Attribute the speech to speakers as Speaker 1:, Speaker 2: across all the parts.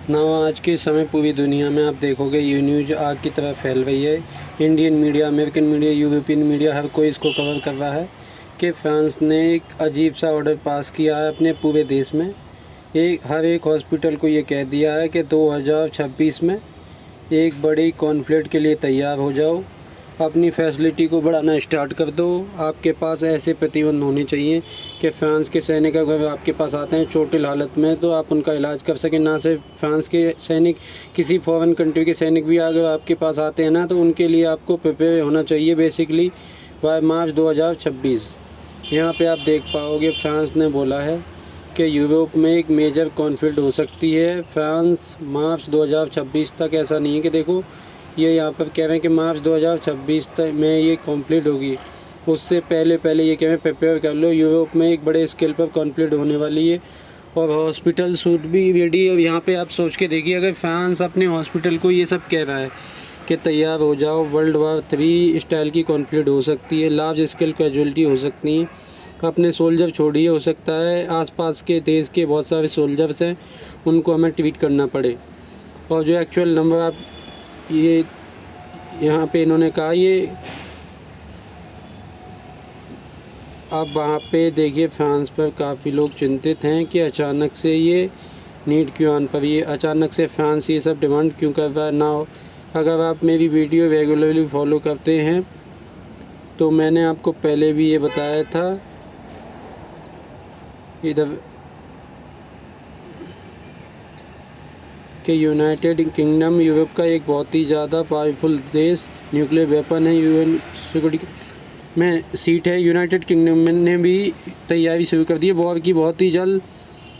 Speaker 1: ना आज के समय पूरी दुनिया में आप देखोगे ये न्यूज़ आग की तरह फैल रही है। Indian media, American media, European media, हर कोई इसको कवर कर रहा है कि फ्रांस ने एक अजीब सा ऑर्डर पास किया है अपने पूरे देश में। हर एक हॉस्पिटल को ये कह दिया है कि 2026 में एक बड़ी कॉन्फ्लिक्ट के लिए तैयार हो जाओ, अपनी फैसिलिटी को बढ़ाना स्टार्ट कर दो। आपके पास ऐसे प्रतिबंध होने चाहिए कि फ्रांस के सैनिक अगर आपके पास आते हैं चोटिल हालत में तो आप उनका इलाज कर सकें। ना सिर्फ फ्रांस के सैनिक, किसी फॉरेन कंट्री के सैनिक भी अगर आपके पास आते हैं ना तो उनके लिए आपको प्रिपेयर होना चाहिए बेसिकली बाय मार्च 2026। यहाँ पे आप देख पाओगे फ्रांस ने बोला है कि यूरोप में एक मेजर कॉन्फ्लिक्ट हो सकती है फ्रांस मार्च 2026 तक। ऐसा नहीं है कि देखो ये यहाँ पर कह रहे हैं कि मार्च 2026 तक में ये कंप्लीट होगी, उससे पहले ये कह रहे हैं प्रिपेयर कर लो, यूरोप में एक बड़े स्केल पर कॉन्फ्लिक्ट होने वाली है और हॉस्पिटल सूट भी रेडी है। और यहाँ पे आप सोच के देखिए अगर फ्रांस अपने हॉस्पिटल को ये सब कह रहा है कि तैयार हो जाओ, वर्ल्ड वार 3 स्टाइल की कॉन्फ्लिक्ट हो सकती है, लार्ज स्केल कैजुअलिटी हो सकती है। अपने सोल्जर छोड़िए, हो सकता है आसपास के देश के बहुत सारे सोल्जर्स हैं उनको हमें ट्रीट करना पड़े। और जो एक्चुअल नंबर आप ये यहाँ पे इन्होंने कहा, ये अब वहाँ पे देखिए फ्रांस पर काफ़ी लोग चिंतित हैं कि अचानक से ये नीड क्यों आन पर, ये अचानक से फ्रांस ये सब डिमांड क्यों कर रहा है ना। अगर आप मेरी वीडियो रेगुलरली फॉलो करते हैं तो मैंने आपको पहले भी ये बताया था इधर कि यूनाइटेड किंगडम यूरोप का एक बहुत ही ज़्यादा पावरफुल देश, न्यूक्लियर वेपन है, यूएन सिक्योरिटी में सीट है। यूनाइटेड किंगडम ने भी तैयारी शुरू कर दी है वॉर की बहुत ही जल्द,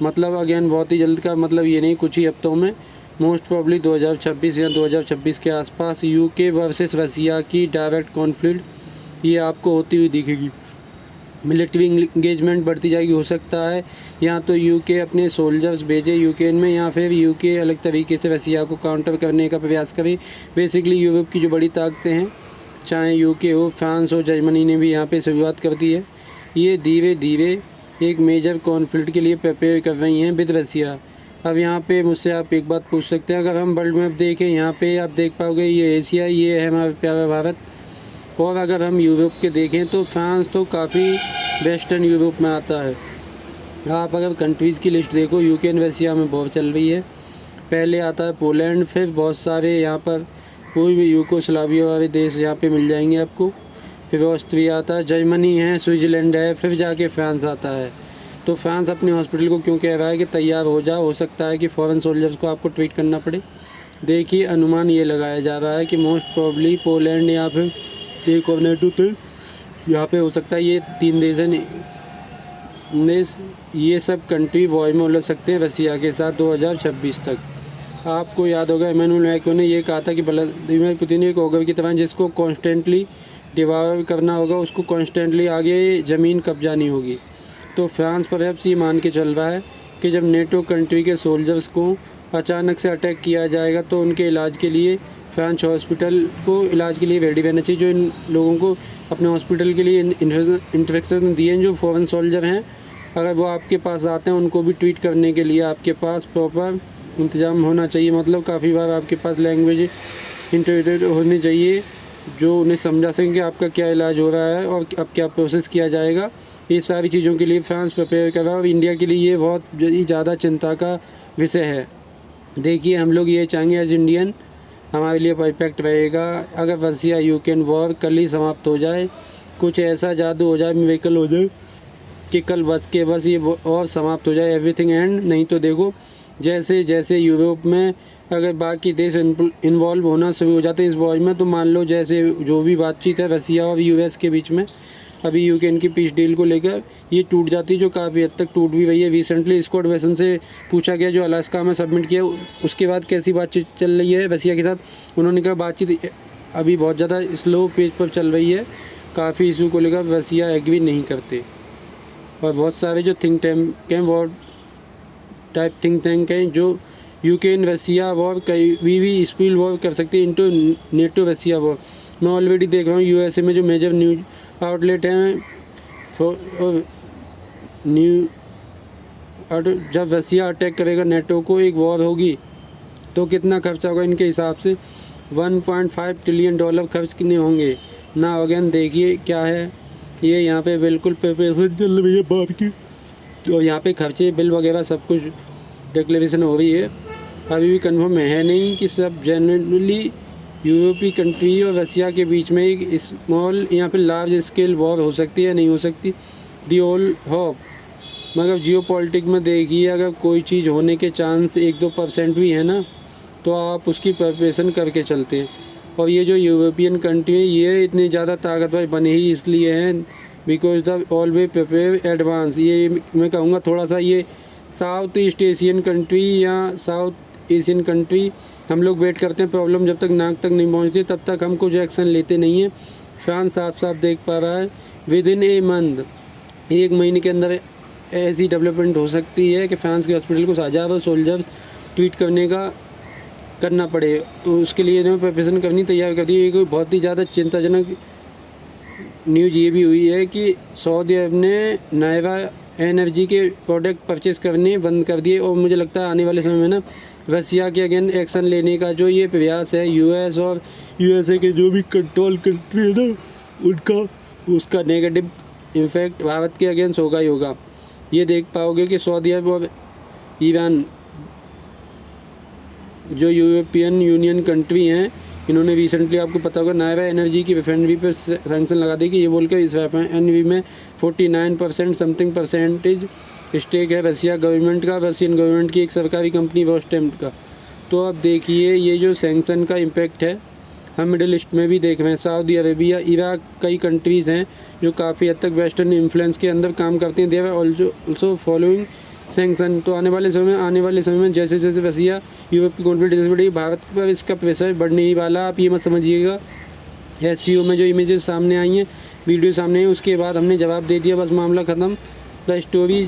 Speaker 1: मतलब अगेन बहुत ही जल्द का मतलब ये नहीं कुछ ही हफ्तों में, मोस्ट प्रॉब्ली 2026 या 2026 के आसपास यूके वर्सेस रसिया की डायरेक्ट कॉन्फ्लिक्ट ये आपको होती हुई दिखेगी। मिलिट्री इंगेजमेंट बढ़ती जाएगी। हो सकता है या तो यूके अपने सोल्जर्स भेजे यूक्रेन में या फिर यूके अलग तरीके से रसिया को काउंटर करने का प्रयास करे। बेसिकली यूरोप की जो बड़ी ताकतें हैं, चाहे यूके हो, फ्रांस हो, जर्मनी ने भी यहाँ पे शुरुआत कर दी है। ये धीरे धीरे एक मेजर कॉन्फ्लिक्ट के लिए प्रिपेयर कर रही हैं विद रसिया। अब यहाँ पे मुझसे आप एक बात पूछ सकते हैं, अगर हम वर्ल्ड मैप देखें यहाँ पे आप देख पाओगे ये एशिया, ये है हमारा प्यारा भारत। और अगर हम यूरोप के देखें तो फ्रांस तो काफ़ी वेस्टर्न यूरोप में आता है। आप अगर कंट्रीज़ की लिस्ट देखो, यूक्रेन रसिया में बहुत चल रही है, पहले आता है पोलैंड, फिर बहुत सारे यहाँ पर कोई भी यूगोस्लाविया वाले देश यहाँ पे मिल जाएंगे आपको, फिर ऑस्ट्रिया आता है, जर्मनी है, स्विट्ज़रलैंड है, फिर जाके फ्रांस आता है। तो फ्रांस अपने हॉस्पिटल को क्यों कह रहा है कि तैयार हो जाओ, हो सकता है कि फॉरेन सोल्जर्स को आपको ट्रीट करना पड़े। देखिए अनुमान ये लगाया जा रहा है कि मोस्ट प्रॉब्ली पोलैंड या फिर एक और नेटो थे यहाँ पे हो सकता है, ये 3 देश हैं, ये सब कंट्री वॉर में उलझ सकते हैं रसिया के साथ 2026 तक। आपको याद होगा इमैनुअल मैक्रोन ने ये कहा था कि व्लादिमीर पुतिन एक ओगर की तरह जिसको कॉन्स्टेंटली डिवाइड करना होगा, उसको कॉन्स्टेंटली आगे ज़मीन कब्जानी होगी। तो फ्रांस परहैप्स ये मान के चल रहा है कि जब नेटो कंट्री के सोल्जर्स को अचानक से अटैक किया जाएगा तो उनके इलाज के लिए फ्रांस हॉस्पिटल को इलाज के लिए रेडी रहना चाहिए। जो इन लोगों को अपने हॉस्पिटल के लिए इंस्ट्रक्शन दिए हैं, जो फॉरेन सोल्जर हैं, अगर वो आपके पास आते हैं उनको भी ट्रीट करने के लिए आपके पास प्रॉपर इंतज़ाम होना चाहिए। मतलब काफ़ी बार आपके पास लैंग्वेज इंटरप्रेटर होनी चाहिए जो उन्हें समझा सकें कि आपका क्या इलाज हो रहा है और अब क्या प्रोसेस किया जाएगा। ये सारी चीज़ों के लिए फ्रांस प्रिपेयर कर रहा है और इंडिया के लिए ये बहुत ज़्यादा चिंता का विषय है। देखिए हम लोग ये चाहेंगे एज इंडियन हमारे लिए परफेक्ट रहेगा अगर रसिया यूक्रेन वॉर कल ही समाप्त हो जाए, कुछ ऐसा जादू हो जाए, मिरेकल हो जाए कि कल बस ये और समाप्त हो जाए, एवरीथिंग एंड। नहीं तो देखो जैसे जैसे यूरोप में अगर बाकी देश इन्वॉल्व होना शुरू हो जाते हैं इस वॉर में, तो मान लो जैसे जो भी बातचीत है रसिया और यूएस के बीच में अभी यूक्रेन की पीस डील को लेकर, ये टूट जाती है, जो काफ़ी हद तक टूट भी रही है। रिसेंटली स्कॉट बेसन से पूछा गया जो अलास्का में सबमिट किया, उसके बाद कैसी बातचीत चल रही है रसिया के साथ। उन्होंने कहा बातचीत अभी बहुत ज़्यादा स्लो पेज पर चल रही है, काफ़ी इशू को लेकर रसिया एग्री नहीं करते। और बहुत सारे जो थिंक टैंक हैं, वॉर टाइप थिंक टैंक हैं, जो यूक्रेन रसिया वॉर कहीं भी स्पीड वॉर कर सकती है इंटू नेटो रसिया वॉर। मैं ऑलरेडी देख रहा हूँ यूएसए में जो मेजर न्यूज आउटलेट हैं, जब रसिया अटैक करेगा नेटो को, एक वॉर होगी तो कितना खर्चा होगा इनके हिसाब से 1.5 ट्रिलियन डॉलर खर्च कितने होंगे ना। अगेन देखिए क्या है ये यहाँ पे बिल्कुल प्रिपरेशन चल रही है बात की, और यहाँ पे खर्चे बिल वगैरह सब कुछ डिक्लेरेशन हो रही है। अभी भी कंफर्म है नहीं कि सब जनरली यूरोपीय कंट्री और रसिया के बीच में एक स्मॉल यहाँ पे लार्ज स्केल वॉर हो सकती है, नहीं हो सकती, दी ऑल होप। मगर जियो पॉलिटिक में देखिए अगर कोई चीज़ होने के चांस 1-2% भी है ना, तो आप उसकी प्रिपरेशन करके चलते हैं। और ये जो यूरोपियन कंट्री है ये इतनी ज़्यादा ताकतवर बने ही इसलिए हैं because the always prepare advance. ये मैं कहूँगा थोड़ा सा ये साउथ ईस्ट एशियन कंट्री या साउथ एशियन कंट्री हम लोग वेट करते हैं, प्रॉब्लम जब तक नाक तक नहीं पहुँचती तब तक हम कुछ एक्शन लेते नहीं हैं। फ्रांस साफ साफ देख पा रहा है विद इन ए मंथ, 1 महीने के अंदर ऐसी डेवलपमेंट हो सकती है कि फ्रांस के हॉस्पिटल को हज़ारों सोल्जर्स ट्रीट करना पड़े, तो उसके लिए इन्हें प्रिपरेशन करनी तैयार कर दी। एक बहुत ही ज़्यादा चिंताजनक न्यूज़ ये भी हुई है कि सऊदी अरब ने नायरा एनर्जी के प्रोडक्ट परचेस करने बंद कर दिए, और मुझे लगता है आने वाले समय में ना रसिया के अगेन एक्शन लेने का जो ये प्रयास है यूएस और यूएसए के जो भी कंट्रोल कंट्री है ना उसका नेगेटिव इम्फेक्ट भारत के अगेंस्ट होगा ही होगा। ये देख पाओगे कि सऊदी अरब और ईरान जो यूरोपियन यूनियन कंट्री हैं इन्होंने रिसेंटली आपको पता होगा नायरा एनर्जी की रिफाइनरी पर सैंक्शन लगा दी कि ये बोलकर इस रिफाइनरी में 49% समथिंग परसेंटेज स्टेक है रसिया गवर्नमेंट का, रशियन गवर्नमेंट की एक सरकारी कंपनी रोस्टेम का। तो अब देखिए ये जो सैंक्शन का इम्पैक्ट है हम मिडिल ईस्ट में भी देख रहे हैं। सऊदी अरेबिया, इराक, कई कंट्रीज़ हैं जो काफ़ी हद तक वेस्टर्न इन्फ्लुएंस के अंदर काम करते हैं। They are also following sanction. तो आने वाले समय में जैसे जैसे रसिया यूरोप की कॉन्फिडेंस बढ़ेगी भारत पर इसका प्रेशर बढ़ने ही वाला। आप ये मत समझिएगा SCO में जो इमेजेस सामने आई हैं, वीडियो सामने आई, उसके बाद हमने जवाब दे दिया, बस मामला ख़त्म। The story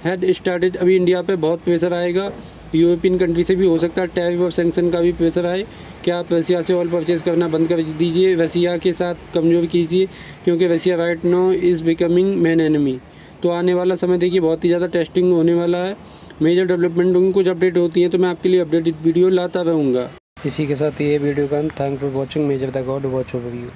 Speaker 1: had started. अभी इंडिया पे बहुत प्रेशर आएगा, यूरोपियन कंट्री से भी हो सकता है टैरिफ और सैंक्शन का भी प्रेशर आए कि आप रसिया से ऑयल परचेज़ करना बंद कर दीजिए, रसिया के साथ कमज़ोर कीजिए, क्योंकि Russia right now is becoming main enemy. तो आने वाला समय देखिए बहुत ही ज़्यादा टेस्टिंग होने वाला है, मेजर डेवलपमेंट होंगी, कुछ अपडेट होती हैं तो मैं आपके लिए अपडेटेड वीडियो लाता रहूँगा। इसी के साथ ये वीडियो का thank for watching measure the God watch over you.